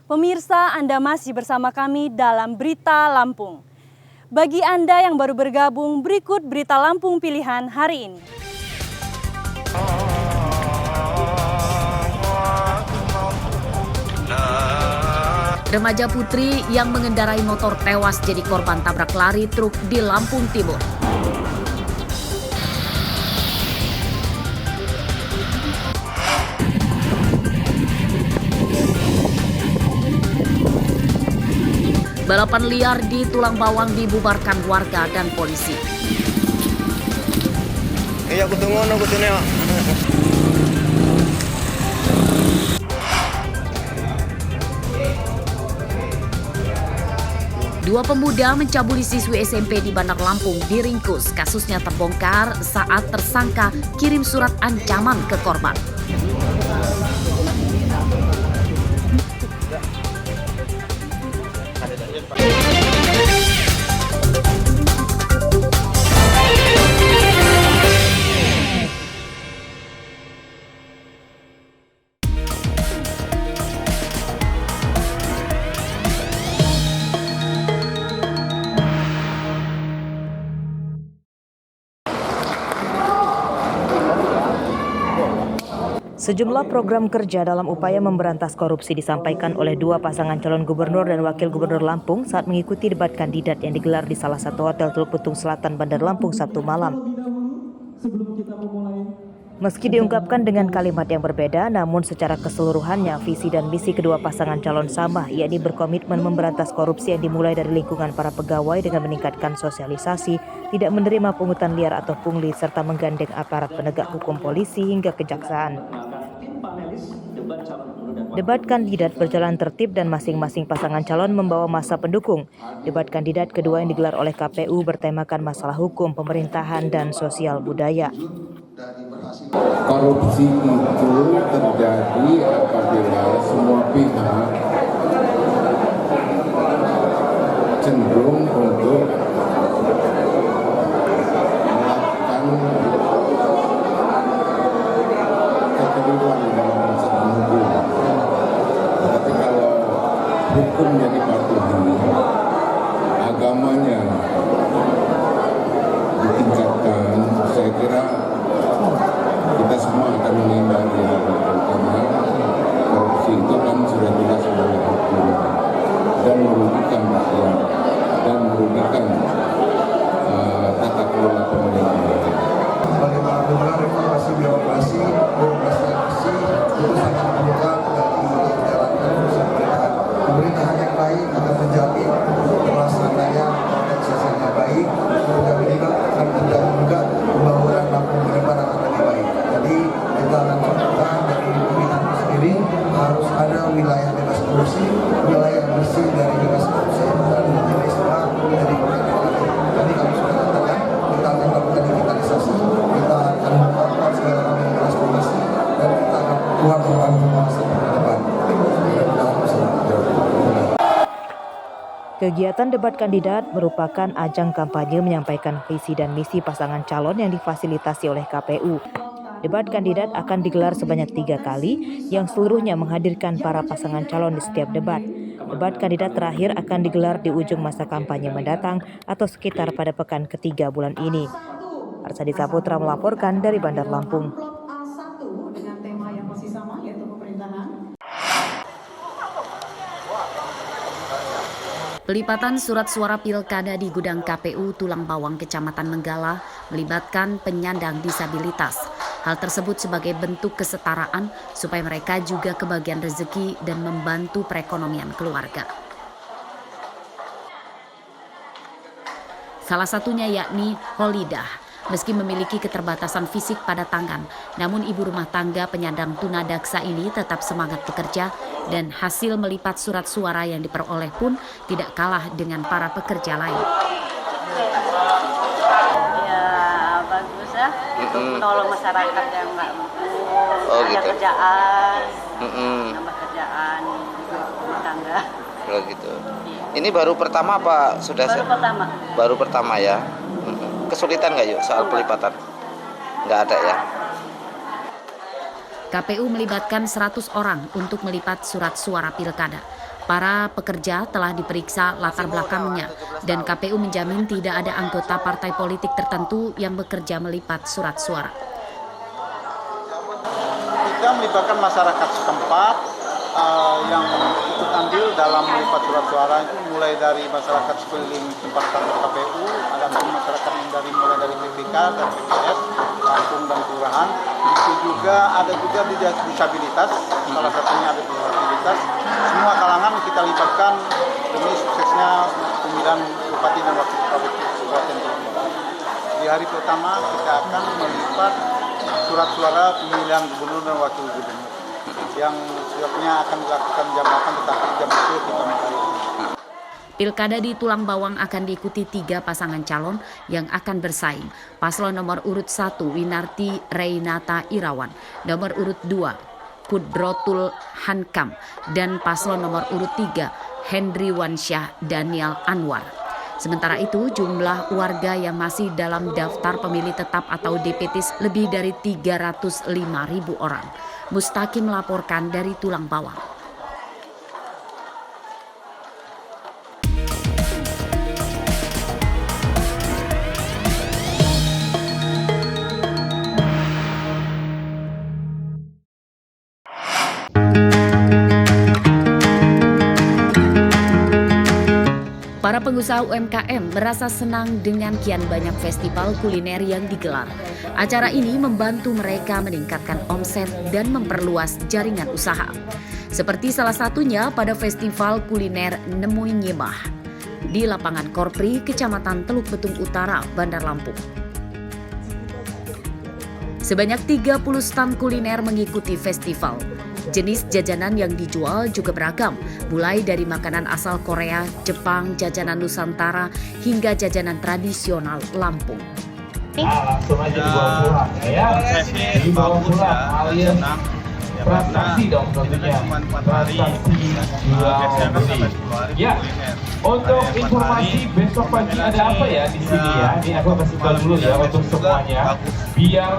Pemirsa, Anda masih bersama kami dalam Berita Lampung. Bagi Anda yang baru bergabung, berikut Berita Lampung pilihan hari ini. Remaja putri yang mengendarai motor tewas jadi korban tabrak lari truk di Lampung Timur. Balapan liar di Tulang Bawang dibubarkan warga dan polisi. Aku tunggu. Dua pemuda mencabuli siswi SMP di Bandar Lampung diringkus. Kasusnya terbongkar saat tersangka kirim surat ancaman ke korban. Sejumlah program kerja dalam upaya memberantas korupsi disampaikan oleh dua pasangan calon gubernur dan wakil gubernur Lampung saat mengikuti debat kandidat yang digelar di salah satu hotel Teluk Betung Selatan, Bandar Lampung Sabtu malam. Meski diungkapkan dengan kalimat yang berbeda, namun secara keseluruhannya visi dan misi kedua pasangan calon sama, yakni berkomitmen memberantas korupsi yang dimulai dari lingkungan para pegawai dengan meningkatkan sosialisasi, tidak menerima pungutan liar atau pungli, serta menggandeng aparat penegak hukum polisi hingga kejaksaan. Debat kandidat berjalan tertib dan masing-masing pasangan calon membawa massa pendukung. Debat kandidat kedua yang digelar oleh KPU bertemakan masalah hukum, pemerintahan, dan sosial budaya. Korupsi itu terjadi apabila semua pihak cenderung untuk melakukan kekeliruan dalam pelaksanaan hukum. Tapi kalau hukumnya dipatuhi, agamanya ditingkatkan, saya kira kita semua akan menghindari hal itu, karena korupsi itu kan sudah jelas melanggar hukum dan merugikan rakyat dan merugikan tata kelola pemerintahan. Bagaimana benar reformasi birokrasi yang bersih itu sangat diperlukan dari menjalankan fungsi pemerintahan. Pemerintahan yang baik akan menjamin terlaksananya organisasi yang baik, menjamin juga akan menjamin juga pembangunan Lampung ke depan akan lebih baik. Jadi kita akan contohkan dari pemerintahan itu sendiri harus ada wilayah bebas korupsi, wilayah bersih dari bebas korupsi dan menjadi semua dari pemerintahan. Tadi kami sudah katakan kita akan melakukan digitalisasi, kita akan melakukan segala macam transformasi dan kita akan keluar dari masa ke depan. Kegiatan debat kandidat merupakan ajang kampanye menyampaikan visi dan misi pasangan calon yang difasilitasi oleh KPU. Debat kandidat akan digelar sebanyak 3 kali yang seluruhnya menghadirkan para pasangan calon di setiap debat. Debat kandidat terakhir akan digelar di ujung masa kampanye mendatang atau sekitar pada pekan ketiga bulan ini. Arsadi Saputra melaporkan dari Bandar Lampung. Dengan tema yang masih sama yaitu pemerintahan. Pelipatan surat suara pilkada di gudang KPU Tulang Bawang Kecamatan Menggala melibatkan penyandang disabilitas. Hal tersebut sebagai bentuk kesetaraan supaya mereka juga kebagian rezeki dan membantu perekonomian keluarga. Salah satunya yakni Holidah. Meski memiliki keterbatasan fisik pada tangan, namun ibu rumah tangga penyandang tunadaksa ini tetap semangat bekerja dan hasil melipat surat suara yang diperoleh pun tidak kalah dengan para pekerja lain. Ya bagus ya, itu menolong masyarakat yang nggak mampu, ada gitu. kerjaan, nambah kerjaan rumah tangga. Kalau gitu. Ini baru pertama apa sudah? Baru pertama. Baru pertama ya. Kesulitan nggak yuk soal pelipatan? Nggak ada ya? KPU melibatkan 100 orang untuk melipat surat suara pilkada. Para pekerja telah diperiksa latar belakangnya dan KPU menjamin tidak ada anggota partai politik tertentu yang bekerja melipat surat suara. Kita melibatkan masyarakat setempat yang ikut andil dalam melipat surat suara itu mulai dari masyarakat sekeliling tempat kantor KPU, ada masyarakat yang mulai dari PPK dan PPS, kampung dan kelurahan. Itu juga ada juga disabilitas, salah satunya ada disabilitas. Semua kalangan kita libatkan demi suksesnya pemilihan bupati dan wakil bupati Kabupaten Tulungagung. Di hari pertama kita akan melipat surat suara pemilihan gubernur dan wakil gubernur yang siapnya akan dilakukan jam 8 tetapi jam 10 kita mulai. Pilkada di Tulang Bawang akan diikuti 3 pasangan calon yang akan bersaing. Paslon nomor urut 1 Winarti Reinata Irawan, nomor urut 2 Kudrotul Hankam, dan paslon nomor urut 3 Hendri Wansyah Daniel Anwar. Sementara itu, jumlah warga yang masih dalam daftar pemilih tetap atau DPTIS lebih dari 305.000 orang. Mustaqim melaporkan dari Tulang Bawang. Para pengusaha UMKM merasa senang dengan kian banyak festival kuliner yang digelar. Acara ini membantu mereka meningkatkan omset dan memperluas jaringan usaha. Seperti salah satunya pada festival kuliner Nemui Nyimah di lapangan Korpri, Kecamatan Teluk Betung Utara, Bandar Lampung. Sebanyak 30 stand kuliner mengikuti festival. Jenis jajanan yang dijual juga beragam, mulai dari makanan asal Korea, Jepang, jajanan Nusantara, hingga jajanan tradisional Lampung. Langsung aja dibawa pulang ya. Dibawa pulang alias transaksi dong tentunya. Transaksi jual beli. Ya. Untuk informasi besok pagi ada apa ya di sini ya? Ini aku kasih tahu dulu ya untuk semuanya. Biar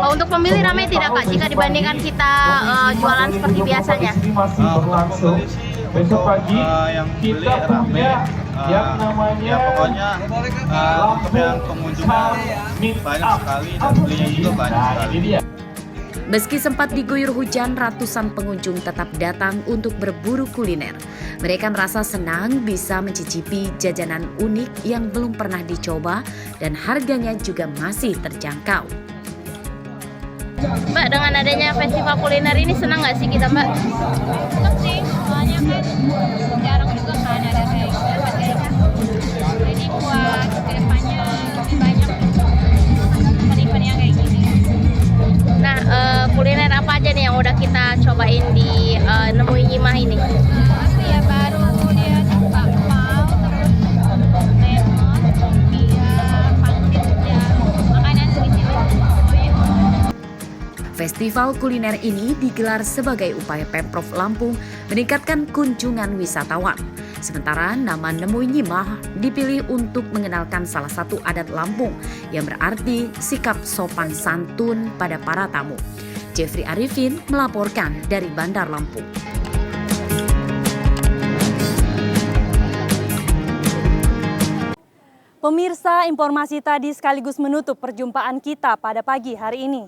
untuk pemilih ramai tidak Kak jika dibandingkan kita jualan seperti biasanya? Masih berlangsung. Besok pagi kita punya yang namanya pengunjung banyak sekali dan belinya juga banyak sekali. Meski sempat diguyur hujan, ratusan pengunjung tetap datang untuk berburu kuliner. Mereka merasa senang bisa mencicipi jajanan unik yang belum pernah dicoba dan harganya juga masih terjangkau. Mbak, dengan adanya festival kuliner ini senang nggak sih kita, Mbak? Senang sih, soalnya kan jarang juga kan ada kayak gitu harganya. Jadi buat kedepannya lebih banyak event-event yang kayak gini. Nah, kuliner apa aja nih yang udah kita cobain di Nemui Nyimah ini? Apa ya, baru dia bakpao, terus lemon, lumpia, pangsit, ya makanan segitu. Festival kuliner ini digelar sebagai upaya Pemprov Lampung meningkatkan kunjungan wisatawan. Sementara nama Nemui Nyimah dipilih untuk mengenalkan salah satu adat Lampung yang berarti sikap sopan santun pada para tamu. Jeffrey Arifin melaporkan dari Bandar Lampung. Pemirsa, informasi tadi sekaligus menutup perjumpaan kita pada pagi hari ini.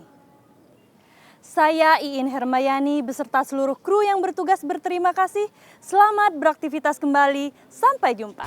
Saya Iin Hermayani beserta seluruh kru yang bertugas berterima kasih. Selamat beraktivitas kembali. Sampai jumpa.